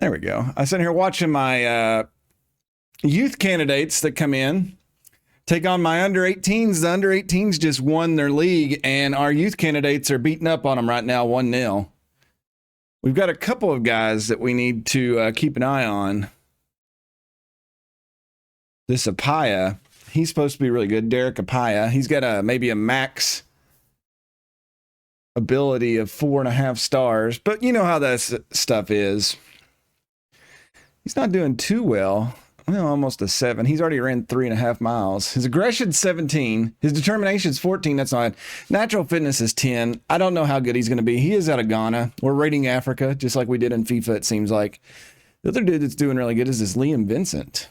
There we go. I sit here watching my youth candidates that come in take on my under 18s. The under 18s just won their league, and our youth candidates are beating up on them right now 1-0. We've got a couple of guys that we need to keep an eye on. This Apaya, he's supposed to be really good. Derek Apaya, he's got maybe a max ability of 4.5 stars, but you know how that stuff is. He's not doing too well. Well, almost a 7. He's already ran 3.5 miles. His aggression's 17. His determination's 14. That's not. Natural fitness is 10. I don't know how good he's going to be. He is out of Ghana. We're rating Africa, just like we did in FIFA, it seems like. The other dude that's doing really good is this Liam Vincent.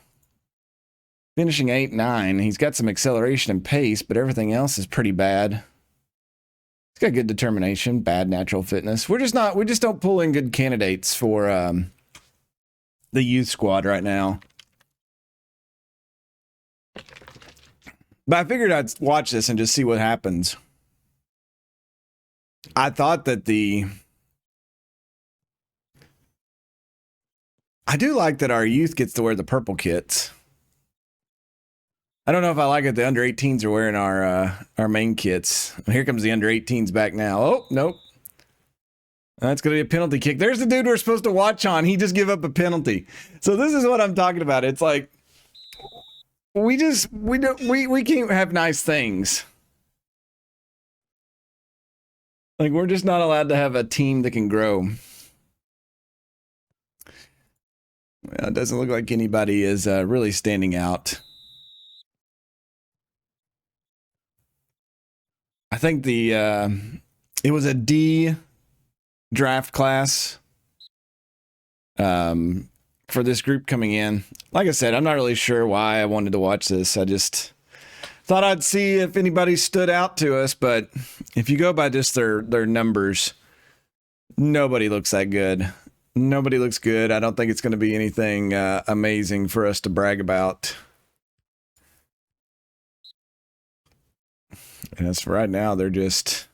Finishing 8-9. He's got some acceleration and pace, but everything else is pretty bad. He's got good determination, bad natural fitness. We just don't pull in good candidates for the youth squad right now. But I figured I'd watch this and just see what happens. I thought that I do like that our youth gets to wear the purple kits. I don't know if I like it the under 18s are wearing our main kits. Here comes the under 18s back now. Oh, nope. That's going to be a penalty kick. There's the dude we're supposed to watch on. He just gave up a penalty. So this is what I'm talking about. It's like we can't have nice things. Like, we're just not allowed to have a team that can grow. Well, it doesn't look like anybody is really standing out. I think it was a D draft class for this group coming in. Like I said, I'm not really sure why I wanted to watch this. I just thought I'd see if anybody stood out to us, but if you go by just their numbers, nobody looks that good. Nobody looks good. I don't think it's going to be anything amazing for us to brag about. And as for right now, they're just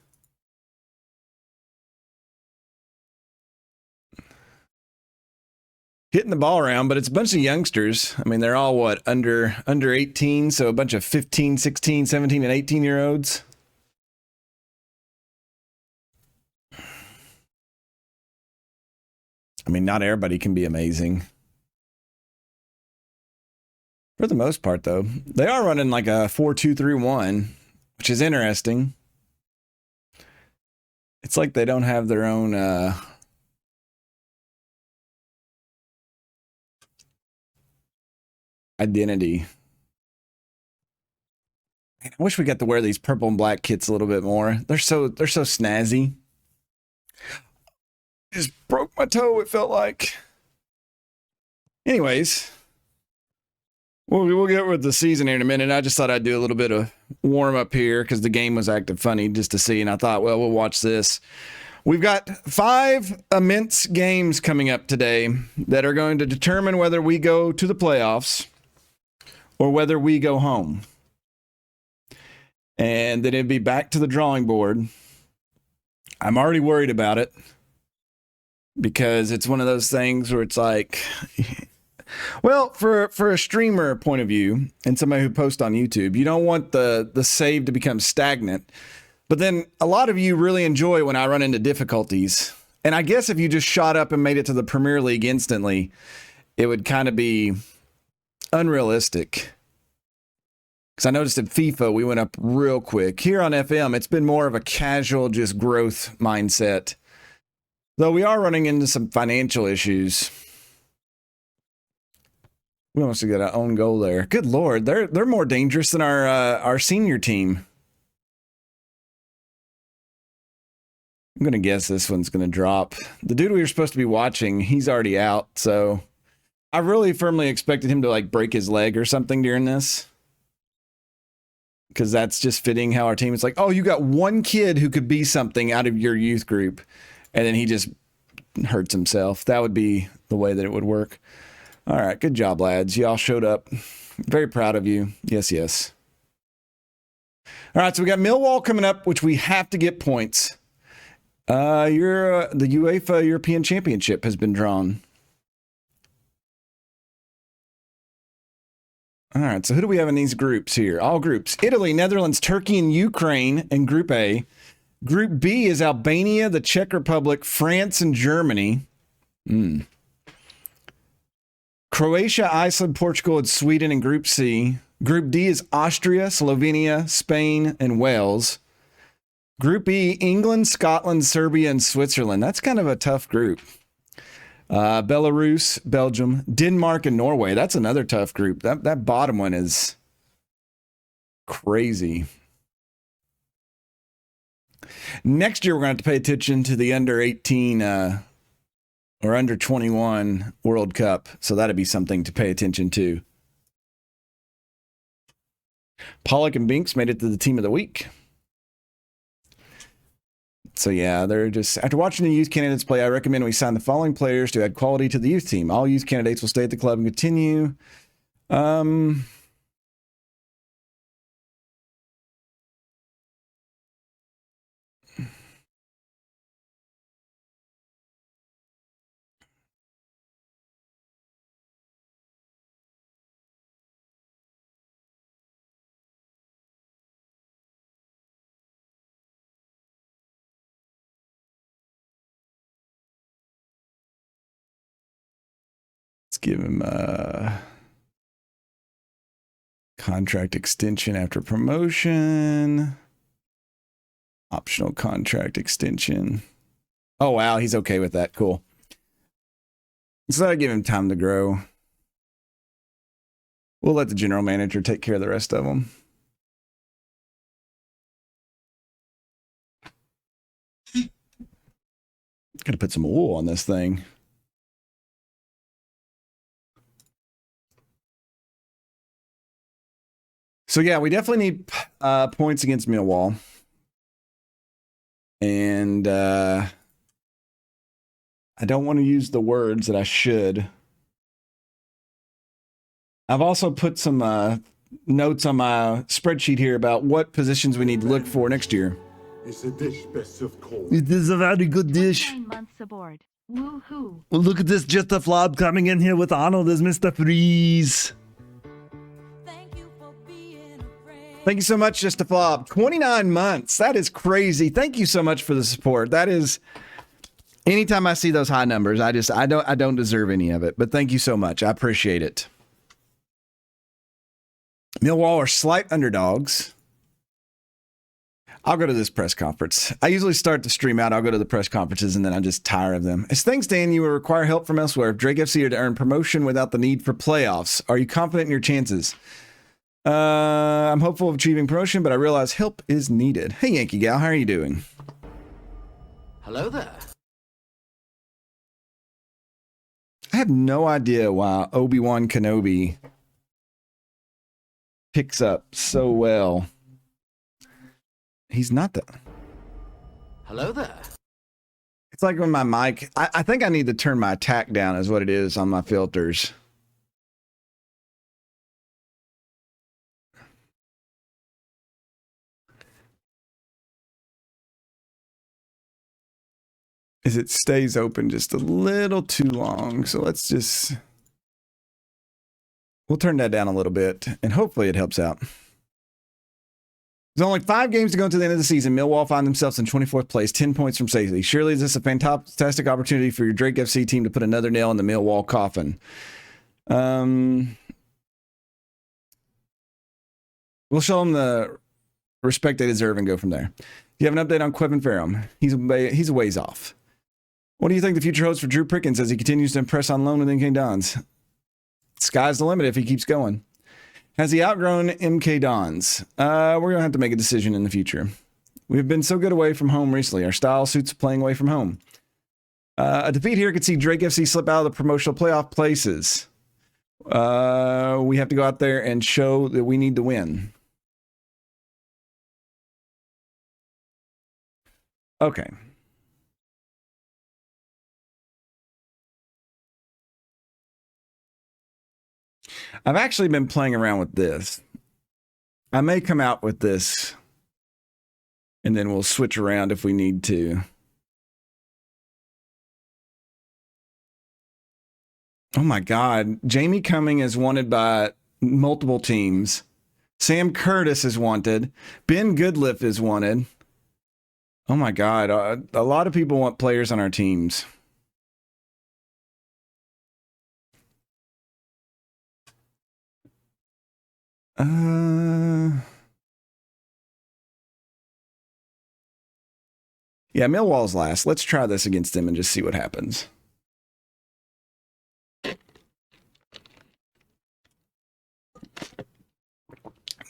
hitting the ball around, but it's a bunch of youngsters. I mean, they're all under 18, so a bunch of 15, 16, 17, and 18-year-olds. I mean, not everybody can be amazing. For the most part, though, they are running like a 4-2-3-1, which is interesting. It's like they don't have their own identity. Man, I wish we got to wear these purple and black kits a little bit more. They're so snazzy. Just broke my toe, it felt like. Anyways, we'll get with the season here in a minute. I just thought I'd do a little bit of warm up here because the game was acting funny just to see, and I thought, well, we'll watch this. We've got 5 immense games coming up today that are going to determine whether we go to the playoffs or whether we go home. And then it'd be back to the drawing board. I'm already worried about it because it's one of those things where it's like, well, for a streamer point of view and somebody who posts on YouTube, you don't want the save to become stagnant. But then a lot of you really enjoy when I run into difficulties. And I guess if you just shot up and made it to the Premier League instantly, it would kind of be unrealistic. Because I noticed in FIFA, we went up real quick. Here on FM, it's been more of a casual, just growth mindset. Though we are running into some financial issues. We almost got our own goal there. Good Lord, they're more dangerous than our senior team. I'm going to guess this one's going to drop. The dude we were supposed to be watching, he's already out. So I really firmly expected him to like break his leg or something during this. Because that's just fitting how our team is like, oh, you got one kid who could be something out of your youth group. And then he just hurts himself. That would be the way that it would work. All right. Good job, lads. Y'all showed up. Very proud of you. Yes, yes. All right. So we got Millwall coming up, which we have to get points. The UEFA European Championship has been drawn. All right, so who do we have in these groups here? All groups. Italy, Netherlands, Turkey, and Ukraine in Group A. Group B is Albania, the Czech Republic, France, and Germany. Croatia, Iceland, Portugal, and Sweden in Group C. Group D is Austria, Slovenia, Spain, and Wales. Group E, England, Scotland, Serbia, and Switzerland. That's kind of a tough group. Belarus, Belgium, Denmark, and Norway. That's another tough group. That bottom one is crazy. Next year, we're going to have to pay attention to the under 18 or under 21 World Cup. So that'd be something to pay attention to. Pollock and Binks made it to the team of the week. So yeah, they're just, after watching the youth candidates play, I recommend we sign the following players to add quality to the youth team. All youth candidates will stay at the club and continue. Let's give him a contract extension after promotion. Optional contract extension. Oh, wow. He's okay with that. Cool. So I give him time to grow. We'll let the general manager take care of the rest of them. Gotta put some oil on this thing. So yeah, we definitely need points against Millwall. And I don't want to use the words that I should. I've also put some notes on my spreadsheet here about what positions we need to look for next year. It's a dish best served cold. It is a very good dish. 9 months aboard. Woohoo. Well, look at this, just a flop coming in here with Arnold as Mr. Freeze. Thank you so much, Just a Flop. 29 months. That is crazy. Thank you so much for the support. That is, anytime I see those high numbers, I don't deserve any of it. But thank you so much. I appreciate it. Millwall are slight underdogs. I'll go to this press conference. I usually start the stream out. I'll go to the press conferences, and then I'm just tired of them. As things stand, you will require help from elsewhere. If Drake FC are to earn promotion without the need for playoffs, are you confident in your chances? I'm hopeful of achieving promotion, but I realize help is needed. Hey, Yankee Gal, how are you doing? Hello there. I have no idea why Obi-Wan Kenobi picks up so well. He's not the... Hello there. It's like when my mic... I think I need to turn my attack down is what it is on my filters. Is it stays open just a little too long. So let's just... We'll turn that down a little bit, and hopefully it helps out. There's only 5 games to go to the end of the season. Millwall find themselves in 24th place, 10 points from safety. Surely this is a fantastic opportunity for your Drake FC team to put another nail in the Millwall coffin. We'll show them the respect they deserve and go from there. Do you have an update on Quevin Ferrum? He's a ways off. What do you think the future holds for Drew Prickens as he continues to impress on loan with MK Dons? Sky's the limit if he keeps going. Has he outgrown MK Dons? We're going to have to make a decision in the future. We've been so good away from home recently. Our style suits playing away from home. A defeat here could see Drake FC slip out of the promotional playoff places. We have to go out there and show that we need to win. Okay. I've actually been playing around with this. I may come out with this, and then we'll switch around if we need to. Oh my God. Jamie Cumming is wanted by multiple teams. Sam Curtis is wanted. Ben Goodliff is wanted. Oh my God. A lot of people want players on our teams. Yeah, Millwall's last. Let's try this against them and just see what happens.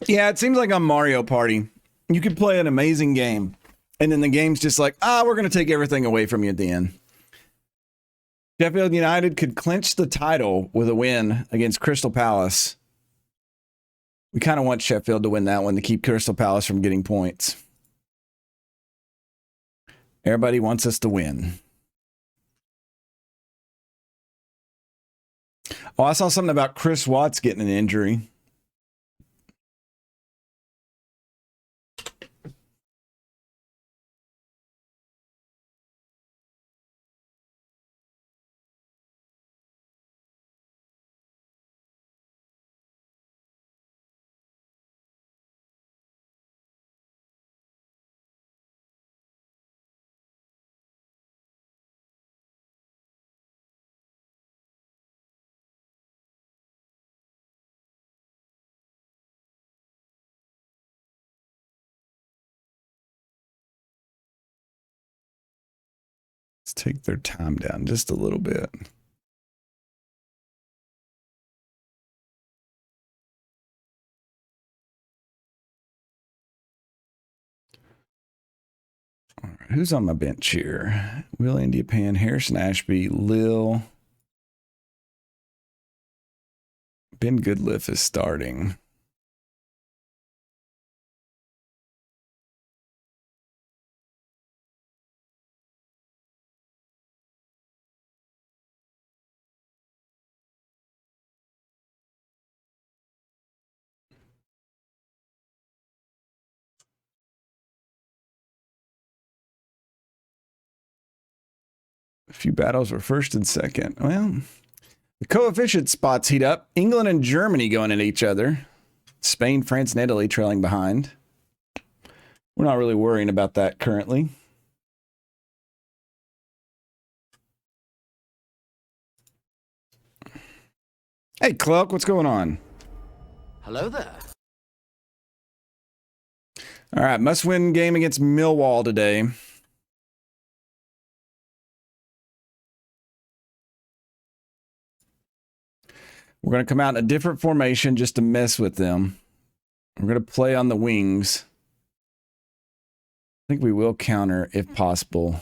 Yeah, it seems like on Mario Party, you could play an amazing game, and then the game's just like, we're going to take everything away from you at the end. Sheffield United could clinch the title with a win against Crystal Palace. We kind of want Sheffield to win that one to keep Crystal Palace from getting points. Everybody wants us to win. Oh, I saw something about Chris Watts getting an injury. Let's take their time down just a little bit. All right, who's on my bench here? Will India Pan, Harrison Ashby, Lil. Ben Goodliff is starting. A few battles were first and second. Well, the coefficient spots heat up. England and Germany going at each other. Spain, France, and Italy trailing behind. We're not really worrying about that currently. Hey, Cloak, what's going on? Hello there. All right, must-win game against Millwall today. We're going to come out in a different formation just to mess with them. We're going to play on the wings. I think we will counter if possible.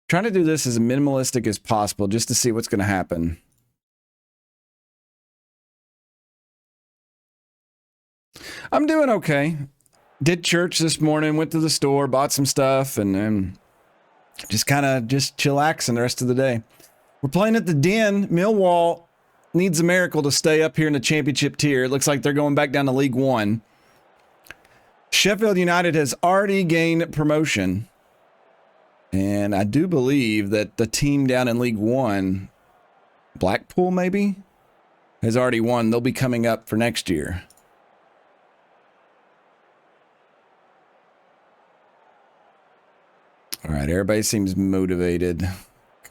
Trying to do this as minimalistic as possible just to see what's going to happen. I'm doing okay. Did church this morning, went to the store, bought some stuff, and then just kind of chillaxing the rest of the day. We're playing at the Den. Millwall needs a miracle to stay up here in the championship tier. It looks like they're going back down to League One. Sheffield United has already gained promotion. And I do believe that the team down in League One, Blackpool maybe, has already won. They'll be coming up for next year. All right, everybody seems motivated.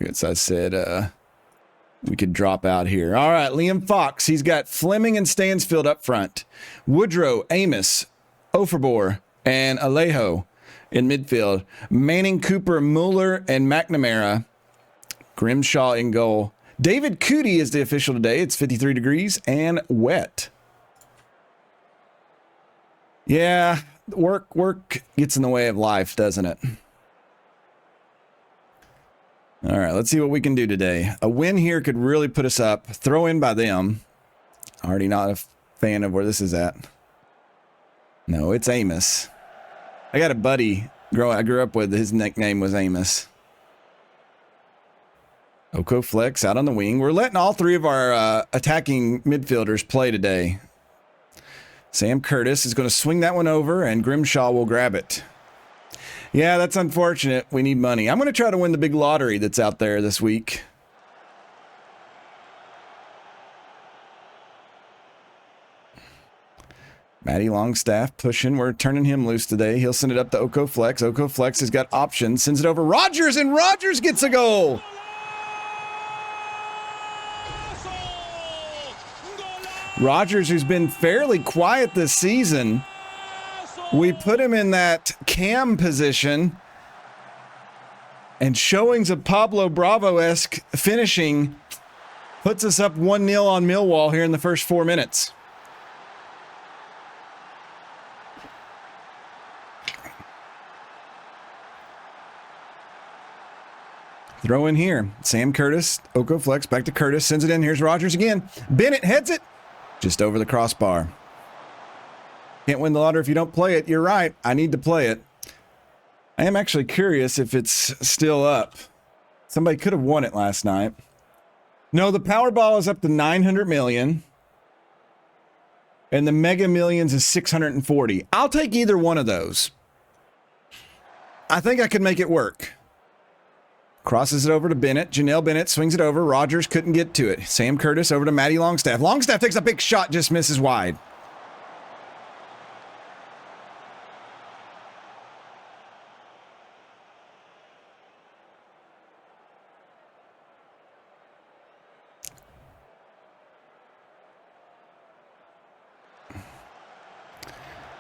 As I said, we could drop out here. All right, Liam Fox. He's got Fleming and Stansfield up front. Woodrow, Amos, Offerbor, and Alejo in midfield. Manning, Cooper, Mueller, and McNamara. Grimshaw in goal. David Cootie is the official today. It's 53 degrees and wet. Yeah, work gets in the way of life, doesn't it? All right, let's see what we can do today. A win here could really put us up. Throw in by them. Already not a fan of where this is at. No, it's Amos. I got a buddy I grew up with. His nickname was Amos. Oko Flex out on the wing. We're letting all three of our attacking midfielders play today. Sam Curtis is going to swing that one over, and Grimshaw will grab it. Yeah, that's unfortunate. We need money. I'm going to try to win the big lottery that's out there this week. Matty Longstaff pushing. We're turning him loose today. He'll send it up to Oko Flex. Oko Flex has got options. Sends it over Rogers, and Rogers gets a goal. Rogers, who's been fairly quiet this season, we put him in that cam position, and showings of Pablo Bravo-esque finishing puts us up 1-0 on Millwall here in the first 4 minutes. Throw in here. Sam Curtis, Oko Flex, back to Curtis, sends it in. Here's Rogers again. Bennett heads it just over the crossbar. Can't win the lottery if you don't play it. You're right. I need to play it. I am actually curious if it's still up. Somebody could have won it last night. No, the Powerball is up to 900 million. And the Mega Millions is 640. I'll take either one of those. I think I could make it work. Crosses it over to Bennett. Janelle Bennett swings it over. Rogers couldn't get to it. Sam Curtis over to Matty Longstaff. Longstaff takes a big shot, just misses wide.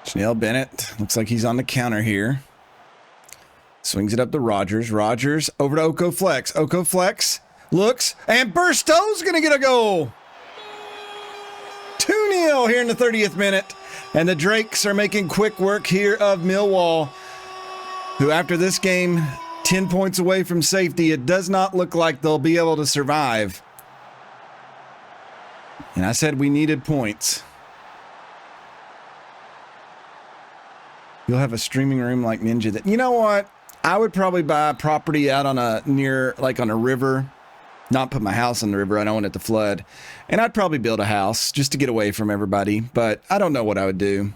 Janelle Bennett looks like he's on the counter here. Swings it up to Rogers. Rogers over to Oko Flex. Oko Flex looks, and Burstow's going to get a goal. 2-0 here in the 30th minute. And the Drakes are making quick work here of Millwall, who after this game, 10 points away from safety, it does not look like they'll be able to survive. And I said we needed points. You'll have a streaming room like Ninja. That, you know what? I would probably buy a property out on a on a river, not put my house on the river. I don't want it to flood. And I'd probably build a house just to get away from everybody, but I don't know what I would do.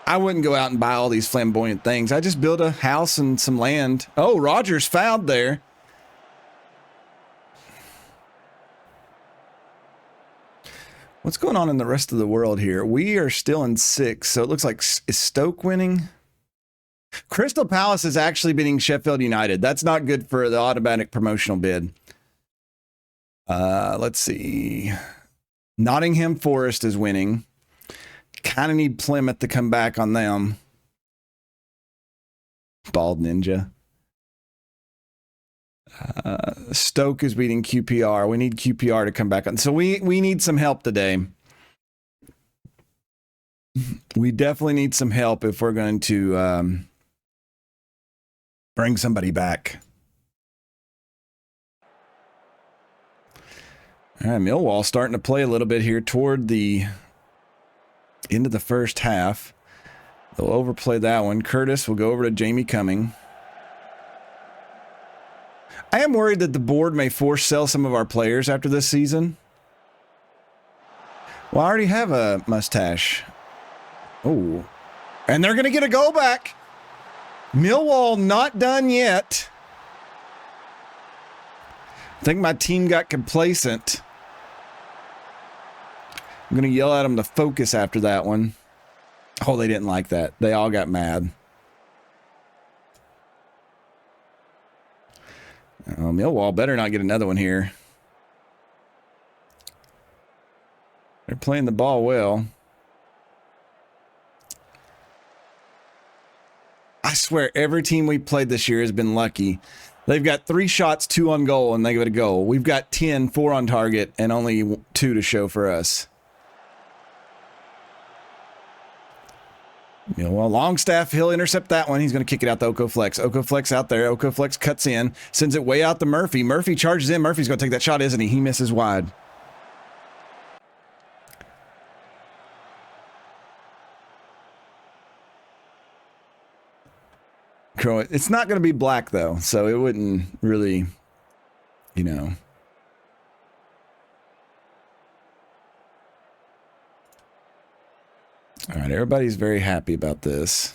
I wouldn't go out and buy all these flamboyant things. I just build a house and some land. Oh, Rogers fouled there. What's going on in the rest of the world here? We are still in 6, so it looks like, is Stoke winning? Crystal Palace is actually beating Sheffield United. That's not good for the automatic promotional bid. Let's see. Nottingham Forest is winning. Kind of need Plymouth to come back on them. Bald Ninja. Stoke is beating QPR. We need QPR to come back on. So we need some help today. We definitely need some help if we're going to bring somebody back. All right, Millwall starting to play a little bit here toward the end of the first half. They'll overplay that one. Curtis will go over to Jamie Cumming. I am worried that the board may force sell some of our players after this season. Well, I already have a mustache. Oh, and they're going to get a goal back. Millwall not done yet. I think my team got complacent. I'm going to yell at them to focus after that one. Oh, they didn't like that. They all got mad. Oh, Millwall better not get another one here. They're playing the ball well. I swear, every team we played this year has been lucky. They've got 3 shots, 2 on goal, and they give it a goal. We've got 10, 4 on target, and only 2 to show for us. Well, Longstaff, he'll intercept that one. He's going to kick it out to Oko Flex. Oko Flex out there. Oko Flex cuts in, sends it way out to Murphy. Murphy charges in. Murphy's going to take that shot, isn't he? He misses wide. It's not going to be black, though, so it wouldn't really, you know. All right, everybody's very happy about this.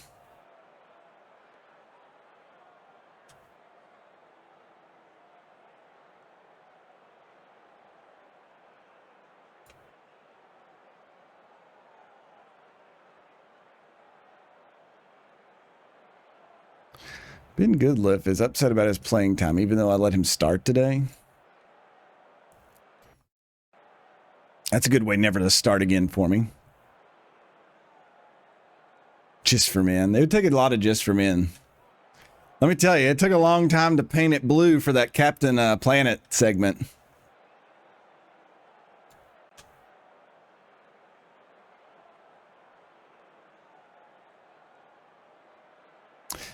Ben Goodliff is upset about his playing time, even though I let him start today. That's a good way never to start again for me. Just for men. They would take a lot of just for men. Let me tell you, it took a long time to paint it blue for that Captain Planet segment.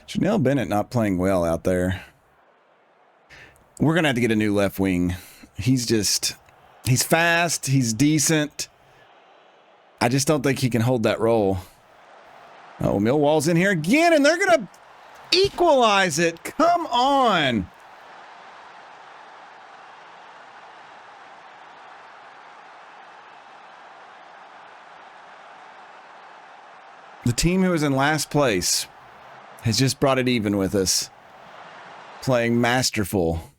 Janelle Bennett not playing well out there. We're going to have to get a new left wing. He's fast. He's decent. I just don't think he can hold that role. Oh, Millwall's in here again, and they're going to equalize it. Come on. The team who was in last place has just brought it even with us. Playing masterful.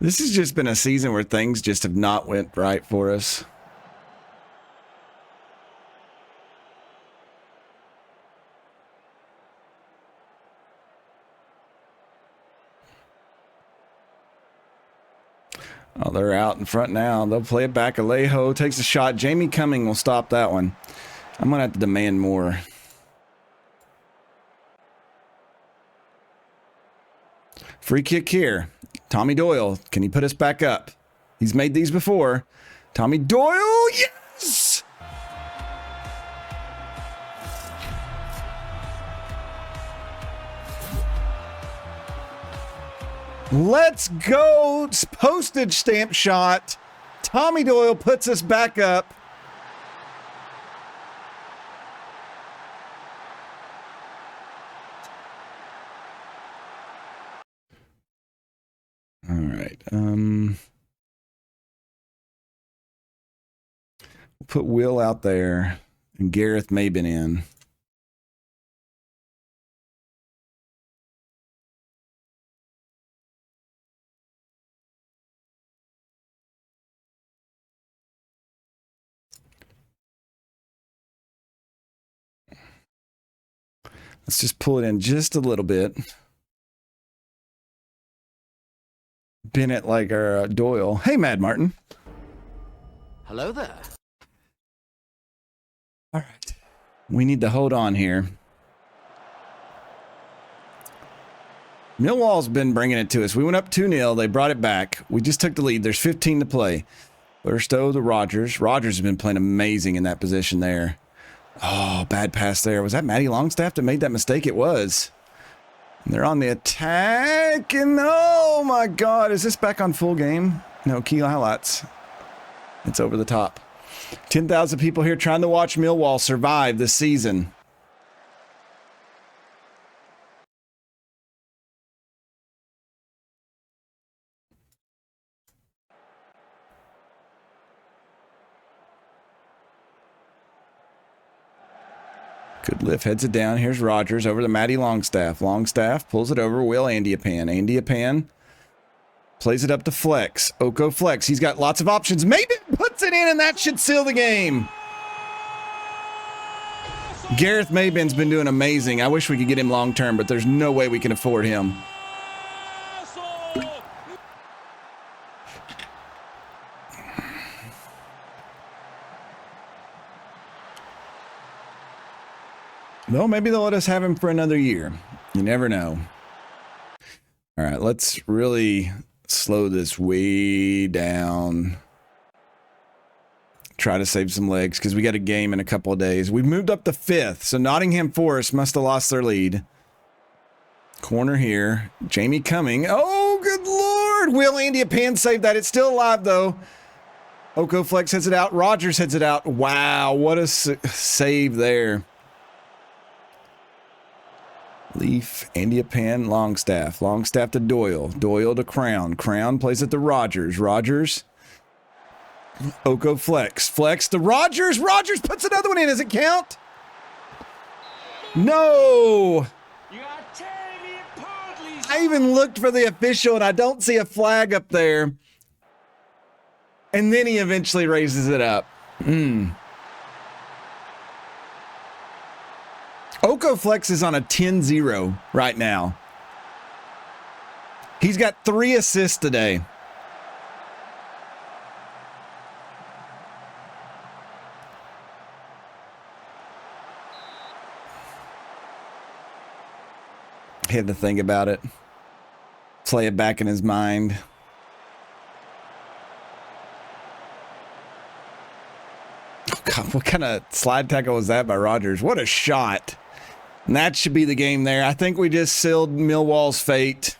This has just been a season where things just have not went right for us. Oh, they're out in front now. They'll play it back. Alejo takes a shot. Jamie Cumming will stop that one. I'm going to have to demand more. Free kick here. Tommy Doyle, can he put us back up? He's made these before. Tommy Doyle, yes! Let's go. Postage stamp shot. Tommy Doyle puts us back up. All right. We'll put Will out there and Gareth Mabin in. Let's just pull it in just a little bit. Bennett like our Doyle. Hey, Mad Martin. Hello there. All right. We need to hold on here. Millwall's been bringing it to us. We went up 2-0. They brought it back. We just took the lead. There's 15 to play. Burstow to Rogers. Rogers has been playing amazing in that position there. Oh, bad pass there. Was that Matty Longstaff that made that mistake? It was. And they're on the attack. And oh, my God. Is this back on full game? No, key highlights. It's over the top. 10,000 people here trying to watch Millwall survive this season. Good lift, heads it down. Here's Rogers over to Matty Longstaff. Longstaff pulls it over. Will Andyapan. Andyapan plays it up to Flex. Oko Flex. He's got lots of options. Maybe puts it in, and that should seal the game. Gareth Mabin's been doing amazing. I wish we could get him long term, but there's no way we can afford him. Well, maybe they'll let us have him for another year. You never know. All right, let's really slow this way down. Try to save some legs because we got a game in a couple of days. We've moved up to 5th, so Nottingham Forest must have lost their lead. Corner here. Jamie Cumming. Oh, good Lord. Will Andyapan saved that. It's still alive, though. Oko Flex heads it out. Rogers heads it out. Wow, what a save there. Leaf, India Pan, Longstaff. Longstaff to Doyle. Doyle to Crown. Crown plays it to Rogers. Rogers. Oko Flex. Flex to Rogers. Rogers puts another one in. Does it count? No. I even looked for the official and I don't see a flag up there. And then he eventually raises it up. Oko Flex is on a 10-0 right now. He's got 3 assists today. He had to think about it. Play it back in his mind. Oh God, what kind of slide tackle was that by Rogers? What a shot. And that should be the game there. I think we just sealed Millwall's fate.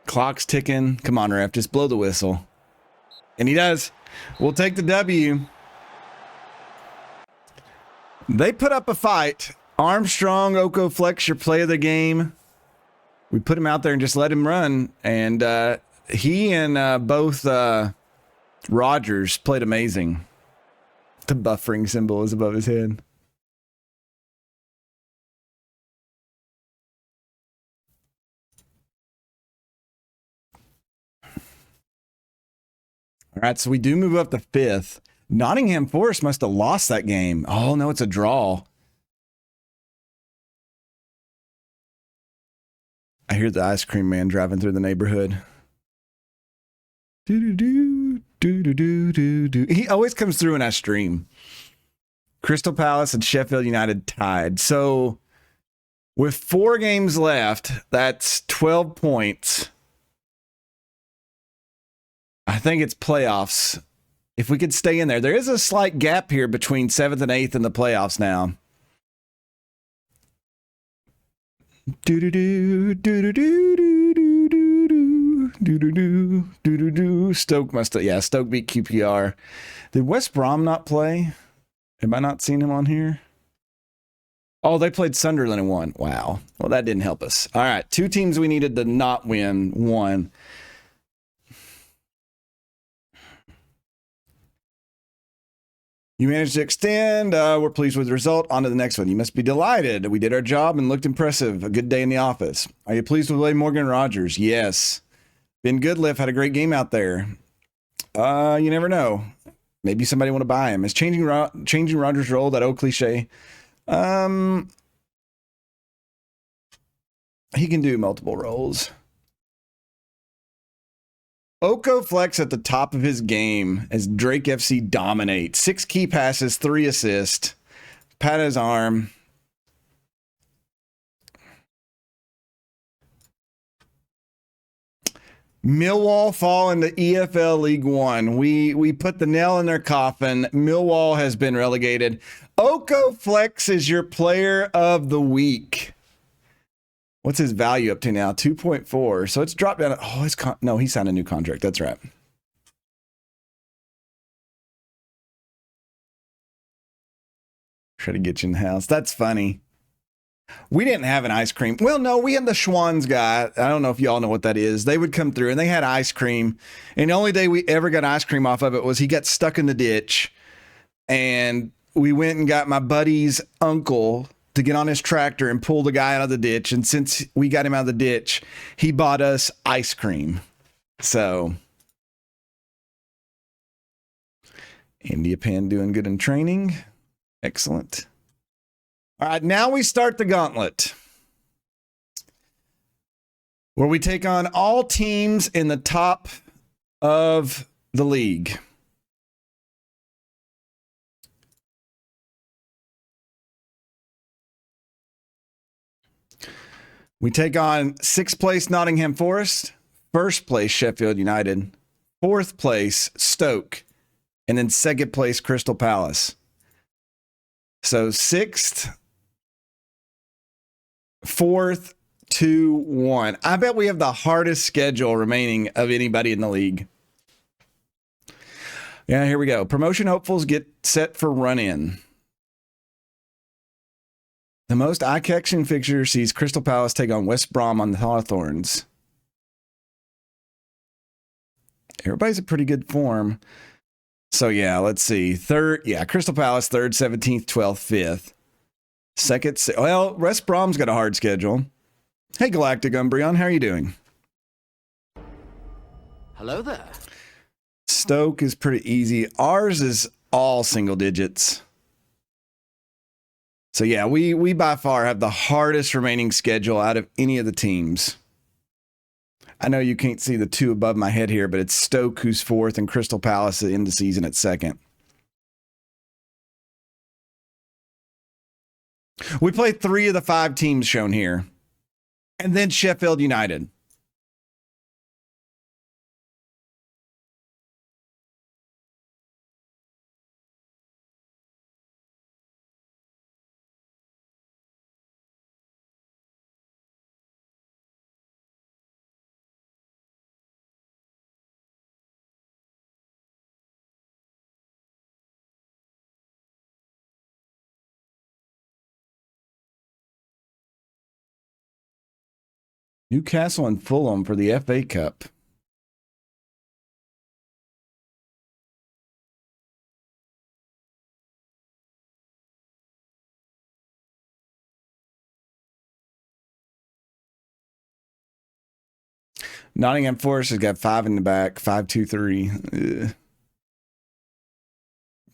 Clock's ticking. Come on, ref. Just blow the whistle. And he does. We'll take the W. They put up a fight. Armstrong, Oko Flex, your play of the game. We put him out there and just let him run. And he and both Rogers played amazing. The buffering symbol is above his head. All right, so we do move up to 5th. Nottingham Forest must have lost that game. Oh, no, it's a draw. I hear the ice cream man driving through the neighborhood. Do-do-do, do-do-do-do-do. He always comes through when I stream. Crystal Palace and Sheffield United tied. So with 4 games left, that's 12 points. I think it's playoffs. If we could stay in there. There is a slight gap here between 7th and 8th in the playoffs now. Do-do-do, do-do-do, do-do-do, do-do-do, do-do-do. Stoke must have, yeah, Stoke beat QPR. Did West Brom not play? Have I not seen him on here? Oh, they played Sunderland and won. Wow. Well, that didn't help us. All right, 2 teams we needed to not win, won. You managed to extend. We're pleased with the result. On to the next one. You must be delighted. We did our job and looked impressive. A good day in the office. Are you pleased with Willie Morgan Rogers? Yes. Ben Goodliff had a great game out there. You never know. Maybe somebody want to buy him. Is changing Rogers' role that old cliche? He can do multiple roles. Oko Flex at the top of his game as Drake FC dominates. 6 key passes, 3 assists. Pat his arm. Millwall fall into EFL League One. We put the nail in their coffin. Millwall has been relegated. Oko Flex is your player of the week. What's his value up to now? 2.4. So it's dropped down. Oh, no, he signed a new contract. That's right. Try to get you in the house. That's funny. We didn't have an ice cream. Well, no, we had the Schwann's guy. I don't know if y'all know what that is. They would come through and they had ice cream. And the only day we ever got ice cream off of it was he got stuck in the ditch. And we went and got my buddy's uncle to get on his tractor and pull the guy out of the ditch. And since we got him out of the ditch, he bought us ice cream. So, India Pan doing good in training. Excellent. All right, now we start the gauntlet, where we take on all teams in the top of the league. We take on 6th place Nottingham Forest, 1st place Sheffield United, 4th place Stoke, and then 2nd place Crystal Palace. So 6th, 4th 2-1. I bet we have the hardest schedule remaining of anybody in the league. Yeah, here we go. Promotion hopefuls get set for run-in. The most eye-catching fixture sees Crystal Palace take on West Brom on the Hawthorns. Everybody's in pretty good form. So, yeah, let's see. Crystal Palace, 3rd, 17th, 12th, 5th. Second, West Brom's got a hard schedule. Hey, Galactic Umbreon, how are you doing? Hello there. Stoke is pretty easy. Ours is all single digits. So, yeah, we by far have the hardest remaining schedule out of any of the teams. I know you can't see the two above my head here, but it's Stoke who's 4th and Crystal Palace in the season at 2nd. We played 3 of the 5 teams shown here. And then Sheffield United. Newcastle and Fulham for the FA Cup. Nottingham Forest has got 5 in the back, 5-2-3.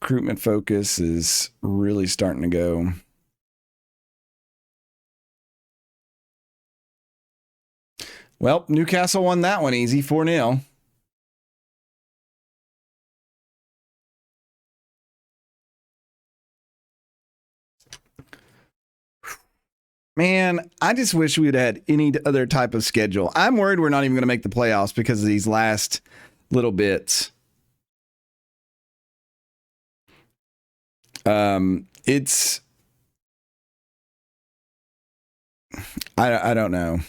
Recruitment focus is really starting to go. Well, Newcastle won that one easy, 4-0. Man, I just wish we'd had any other type of schedule. I'm worried we're not even going to make the playoffs because of these last little bits. It's... I don't know.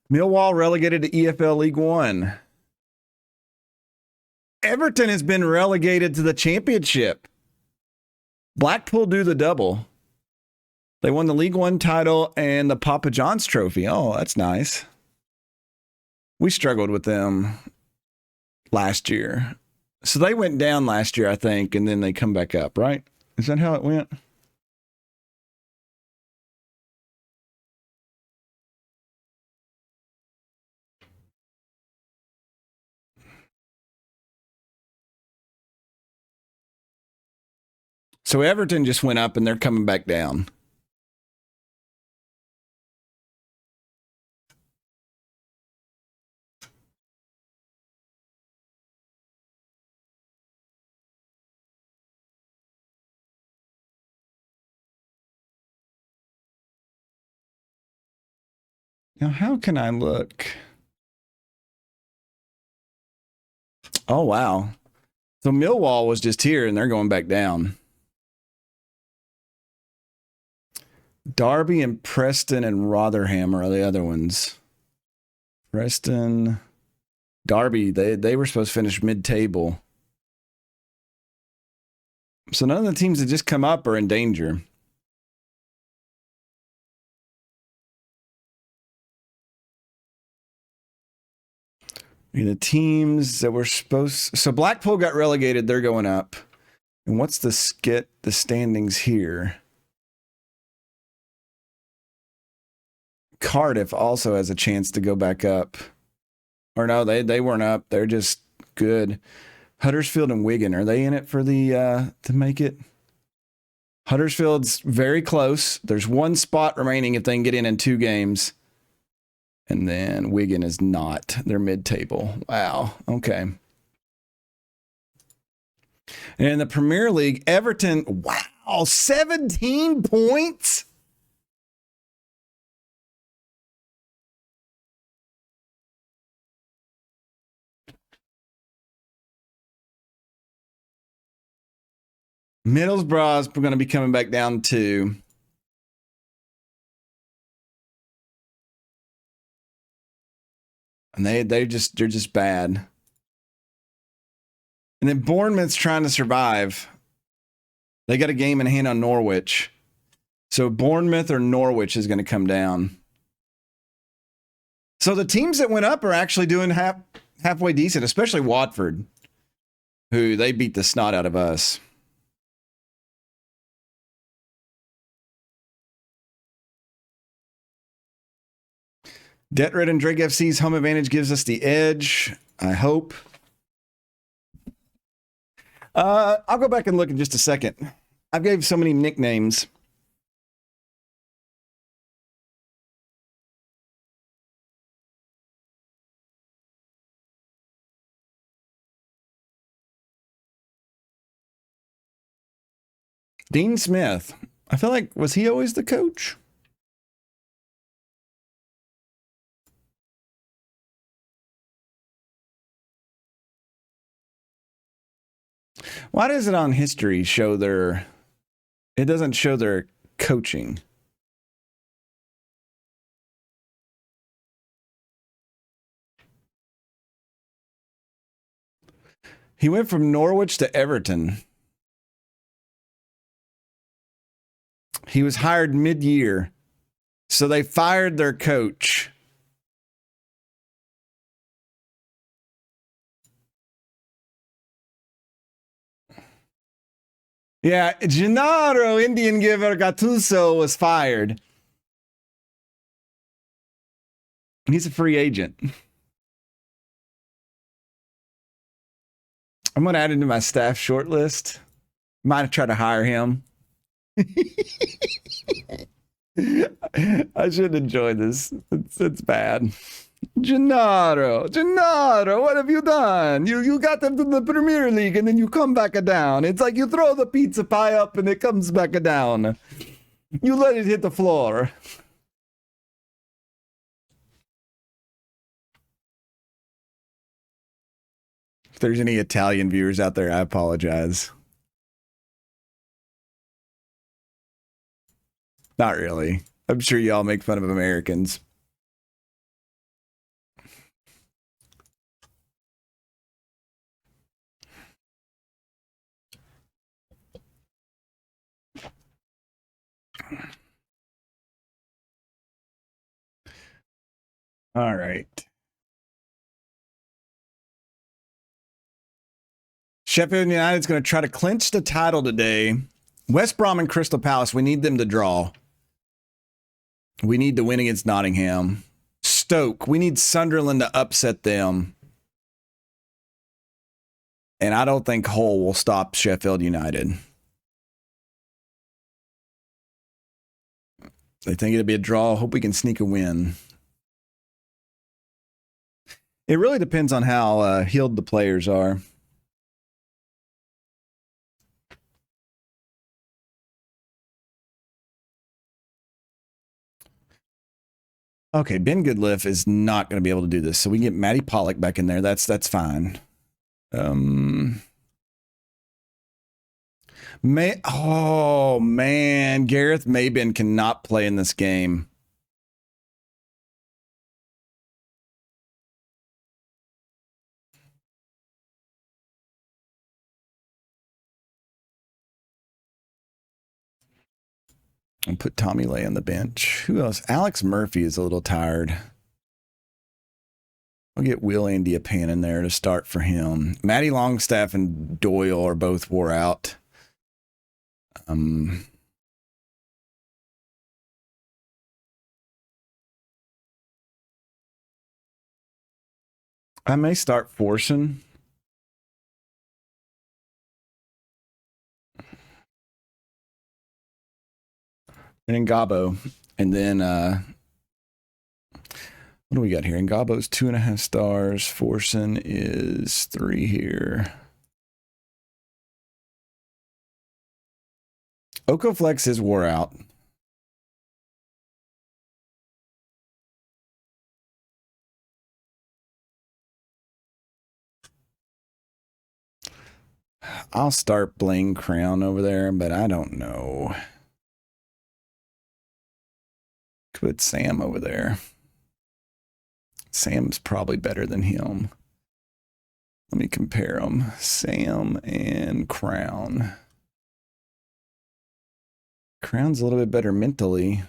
Millwall relegated to EFL League One. Everton has been relegated to the Championship. Blackpool do the double. They won the League One title and the Papa John's trophy. Oh, that's nice. We struggled with them last year. So they went down last year, I think, and then they come back up, right? Is that how it went? So Everton just went up and they're coming back down. Now, how can I look? Oh, wow. So Millwall was just here and they're going back down. Derby and Preston and Rotherham are the other ones. Preston, Derby, they were supposed to finish mid-table. So none of the teams that just come up are in danger. The teams that were supposed... So Blackpool got relegated. They're going up. And what's the standings here? Cardiff also has a chance to go back up. Or no, they weren't up. They're just good. Huddersfield and Wigan, are they in it for the to make it? Huddersfield's very close. There's one spot remaining if they can get in 2 games. And then Wigan is not. They're mid-table. Wow. Okay. And in the Premier League, Everton, wow, 17 points? Middlesbrough's going to be coming back down too. And they're just bad. And then Bournemouth's trying to survive. They got a game in hand on Norwich. So Bournemouth or Norwich is going to come down. So the teams that went up are actually doing halfway decent, especially Watford, who they beat the snot out of us. Debt-ridden Drake FC's home advantage gives us the edge, I hope. I'll go back and look in just a second. I've gave so many nicknames. Dean Smith. I feel like, was he always the coach? Why does it on history show it doesn't show their coaching? He went from Norwich to Everton. He was hired mid-year, so they fired their coach. Yeah, Gennaro Indian giver Gattuso was fired. He's a free agent. I'm going to add him to my staff short list. Might try to hire him. I should enjoy this. It's bad. Gennaro, what have you done? You got them to the Premier League and then you come back down. It's like you throw the pizza pie up and it comes back down. You let it hit the floor. If there's any Italian viewers out there, I apologize. Not really. I'm sure y'all make fun of Americans. All right. Sheffield United is going to try to clinch the title today. West Brom and Crystal Palace, we need them to draw. We need to win against Nottingham. Stoke, we need Sunderland to upset them. And I don't think Hull will stop Sheffield United. They think it'll be a draw. Hope we can sneak a win. It really depends on how healed the players are. Okay, Ben Goodliff is not going to be able to do this, so we can get Matty Pollock back in there. That's fine. Oh man, Gareth Maben cannot play in this game. And put Tommy Lay on the bench. Who else? Alex Murphy is a little tired. I'll get Will Diapan in there to start for him. Matty Longstaff and Doyle are both wore out. I may start forcing. And Ngabo. And then what do we got here? Ngabo's 2.5 stars. Forsen is 3 here. Okoflex is wore out. I'll start Blaine Crown over there, but I don't know. Put Sam over there. Sam's probably better than him. Let me compare them. Sam and Crown. Crown's a little bit better mentally.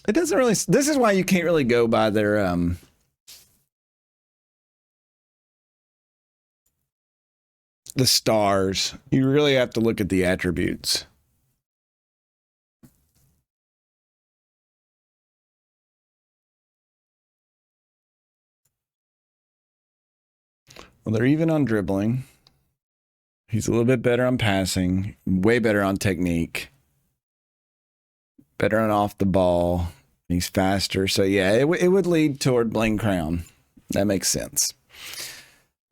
It doesn't really... This is why you can't really go by their... the stars. You really have to look at the attributes. Well, they're even on dribbling. He's a little bit better on passing, way better on technique, better on off the ball. He's faster. So, yeah, it would lead toward Blaine Crown. That makes sense.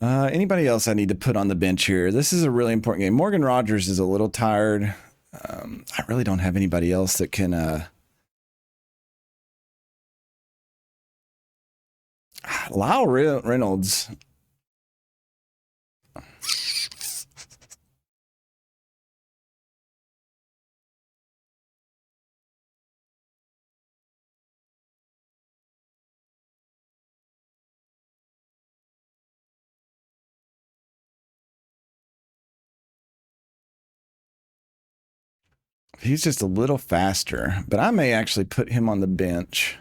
Anybody else I need to put on the bench here? This is a really important game. Morgan Rogers is a little tired. I really don't have anybody else that can... Lyle Reynolds... He's just a little faster, but I may actually put him on the bench.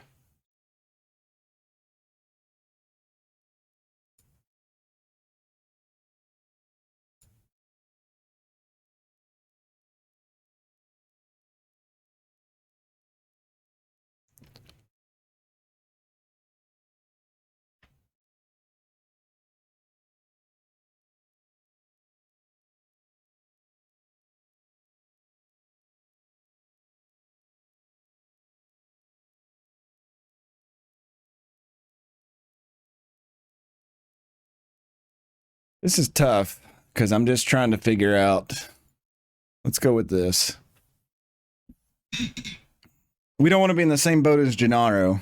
This is tough because I'm just trying to figure out. Let's go with this. We don't want to be in the same boat as Gennaro,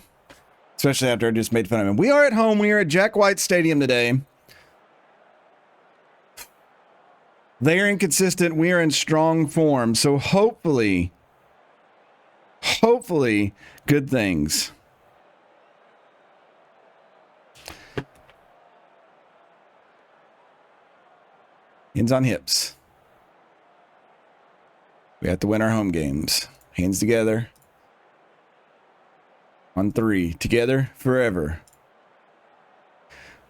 especially after I just made fun of him. We are at home. We are at Jack White Stadium today. They are inconsistent. We are in strong form. So hopefully, good things. Hands on hips. We have to win our home games. Hands together. On 3. Together forever.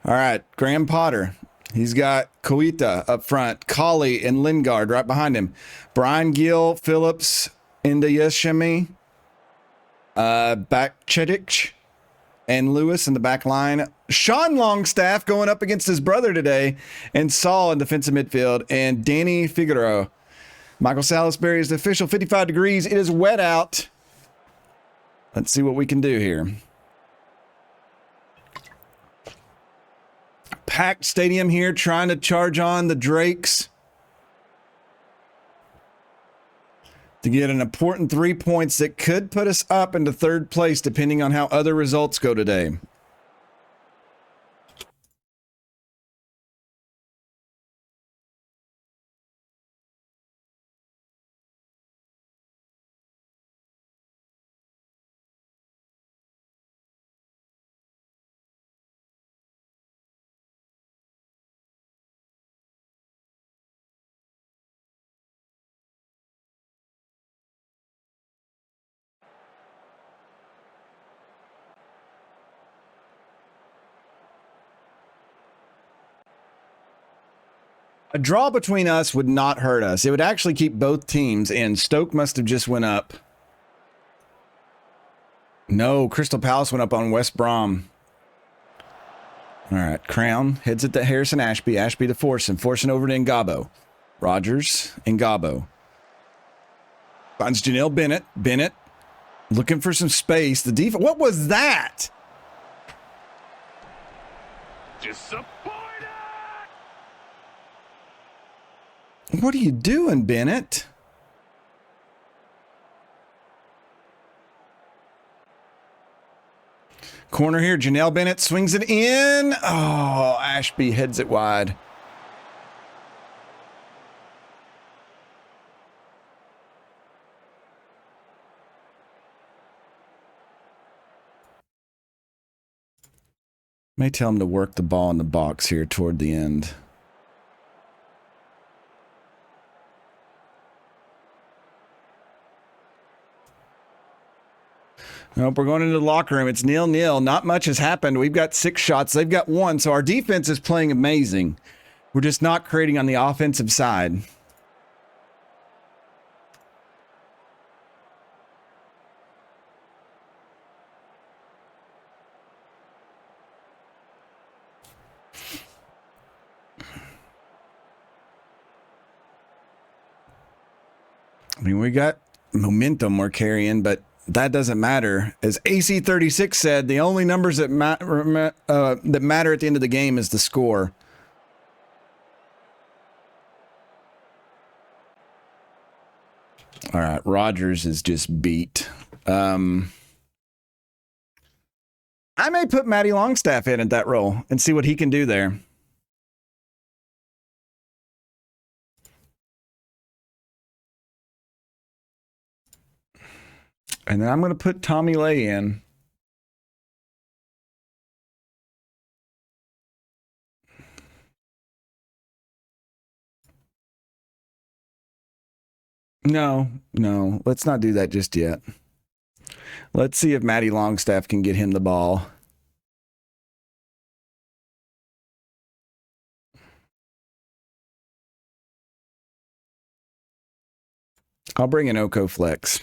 All right. Graham Potter. He's got Koita up front. Colley and Lingard right behind him. Brian Gill, Phillips, Indayashemi, Bakchedic, and Lewis in the back line. Sean Longstaff going up against his brother today. And Saul in defensive midfield. And Danny Figueroa. Michael Salisbury is the official 55 degrees. It is wet out. Let's see what we can do here. Packed stadium here, trying to charge on the Drakes to get an important 3 points that could put us up into third place depending on how other results go today. A draw between us would not hurt us. It would actually keep both teams in. Stoke must have just went up. No, Crystal Palace went up on West Brom. All right, Crown heads it to Harrison Ashby. Ashby to Forson. Forson over to Ngabo. Rogers, Ngabo. Finds Janelle Bennett. Bennett looking for some space. The defense. What was that? What are you doing, Bennett? Corner here. Janelle Bennett swings it in. Oh, Ashby heads it wide. May tell him to work the ball in the box here toward the end. Nope, we're going into the locker room. It's 0-0. Not much has happened. We've got 6 shots. They've got 1. So our defense is playing amazing. We're just not creating on the offensive side. I mean, we got momentum we're carrying, but that doesn't matter. As AC36 said, the only numbers that matter at the end of the game is the score. All right, Rogers is just beat. I may put Matty Longstaff in at that role and see what he can do there. And then I'm going to put Tommy Lay in. No, let's not do that just yet. Let's see if Matty Longstaff can get him the ball. I'll bring in Oko Flex.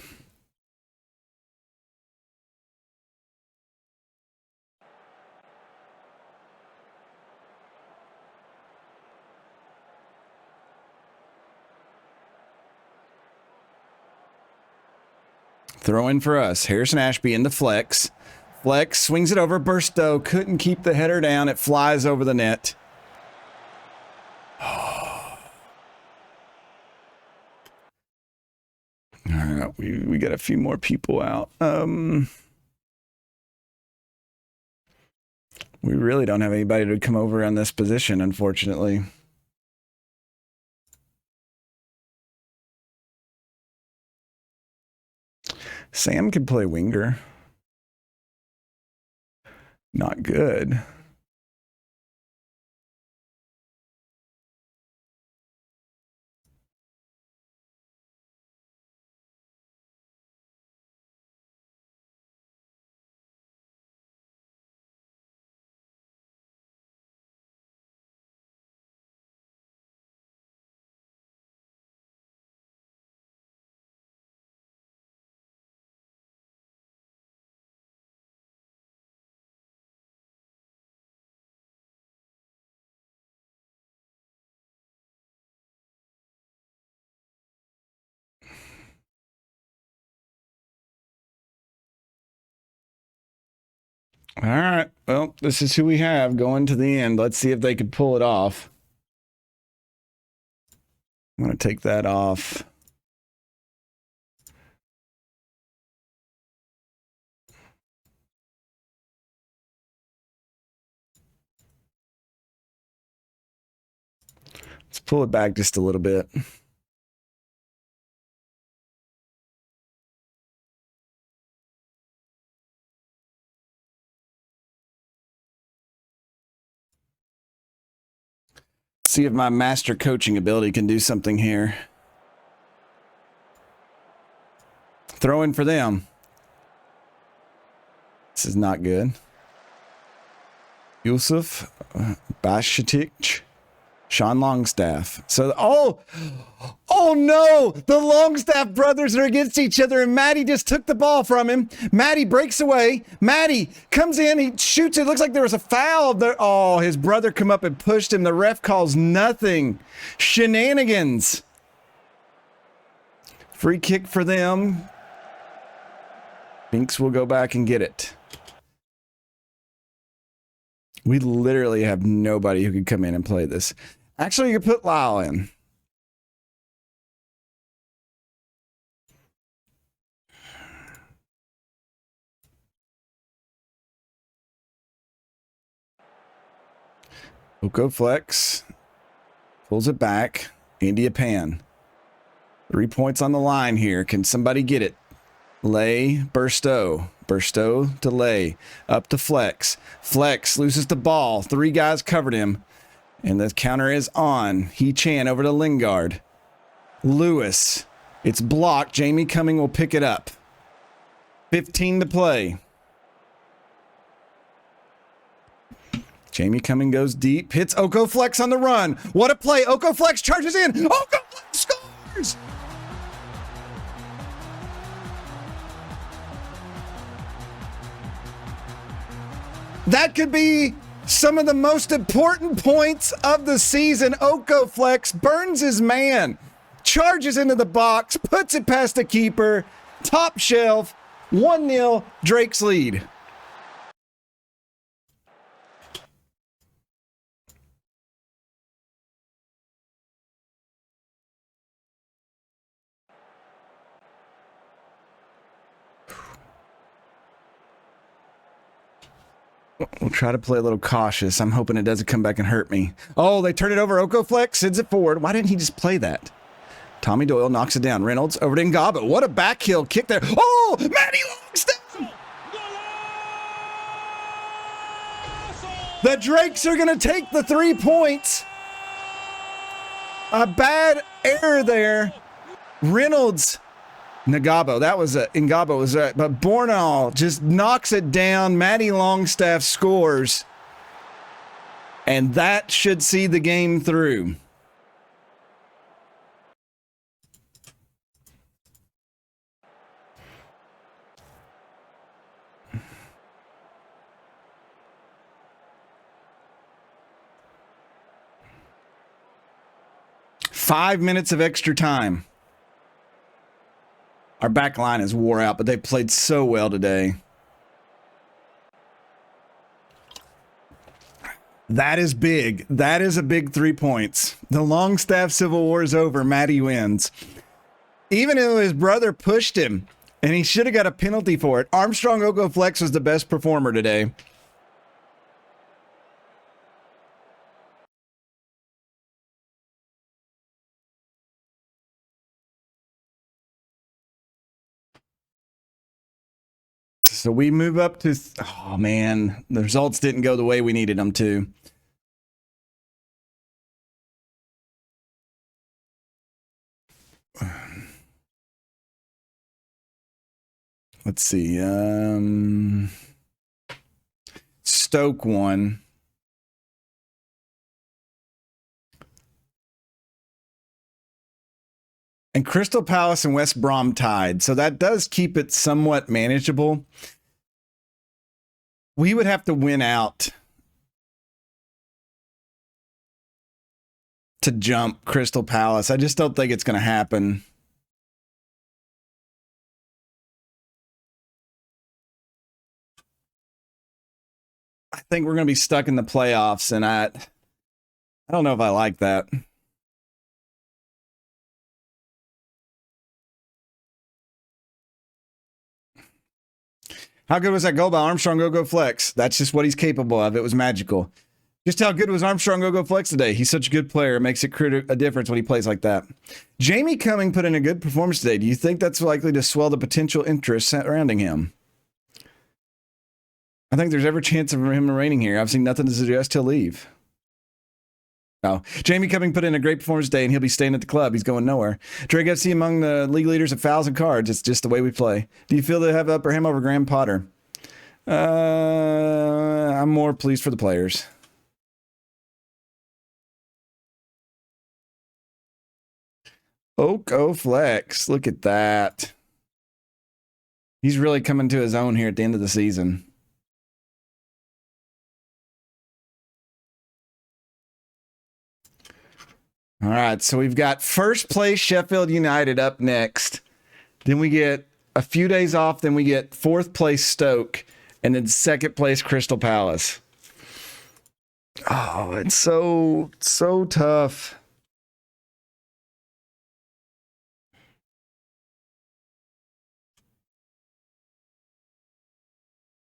Throw in for us. Harrison Ashby into Flex. Flex swings it over. Burstow couldn't keep the header down. It flies over the net. All right, we got a few more people out. We really don't have anybody to come over on this position, unfortunately. Sam can play winger. Not good. All right. Well, this is who we have going to the end. Let's see if they could pull it off. I'm going to take that off. Let's pull it back just a little bit. See if my master coaching ability can do something here. Throw in for them. This is not good. Yusuf Bashatic, Sean Longstaff. So, oh no! The Longstaff brothers are against each other, and Matty just took the ball from him. Matty breaks away. Matty comes in. He shoots. It looks like there was a foul. Oh, his brother come up and pushed him. The ref calls nothing. Shenanigans. Free kick for them. Binks will go back and get it. We literally have nobody who could come in and play this. Actually, you could put Lyle in. Oko Flex pulls it back. India Pan. 3 points on the line here. Can somebody get it? Lay, Burstow. Burstow to Lay. Up to Flex. Flex loses the ball. 3 guys covered him. And the counter is on. He-Chan over to Lingard. Lewis. It's blocked. Jamie Cumming will pick it up. 15 to play. Jamie Cumming goes deep. Hits Oko Flex on the run. What a play. Oko Flex charges in. Oko Flex scores! That could be some of the most important points of the season. Oko Flex burns his man, charges into the box, puts it past the keeper, top shelf, 1-0, Drake's lead. We'll try to play a little cautious. I'm hoping it doesn't come back and hurt me. Oh, they turn it over. Oko Flex sends it forward. Why didn't he just play that? Tommy Doyle knocks it down. Reynolds over to Ngaba. What a back heel kick there. Oh, Matty Longstaff! The Drakes are going to take the 3 points. A bad error there. Reynolds. Ngabo, that was Ngabo was right, but Bornall just knocks it down. Matty Longstaff scores, and that should see the game through. Five minutes of extra time. Our back line is wore out, but they played so well today. That is big. That is a big 3 points. The Longstaff Civil War is over. Matty wins. Even though his brother pushed him, and he should have got a penalty for it. Armstrong Oko Flex was the best performer today. So we move up to, oh man, the results didn't go the way we needed them to. Let's see. Stoke won. And Crystal Palace and West Brom tied. So that does keep it somewhat manageable. We would have to win out to jump Crystal Palace. I just don't think it's going to happen. I think we're going to be stuck in the playoffs, and I don't know if I like that. How good was that goal by Armstrong Go Flex? That's just what he's capable of. It was magical. Just how good was Armstrong Go Flex today? He's such a good player. It makes a difference when he plays like that. Jamie Cumming put in a good performance today. Do you think that's likely to swell the potential interest surrounding him? I think there's every chance of him remaining here. I've seen nothing to suggest he'll leave. No. Jamie Cumming put in a great performance today, and he'll be staying at the club. He's going nowhere. Drake FC among the league leaders of fouls and cards. It's just the way we play. Do you feel they have upper hand over Graham Potter? I'm more pleased for the players. Oko Flex. Look at that. He's really coming to his own here at the end of the season. All right, so we've got first place Sheffield United up next. Then we get a few days off. Then we get fourth place Stoke. And then second place Crystal Palace. Oh, it's so tough.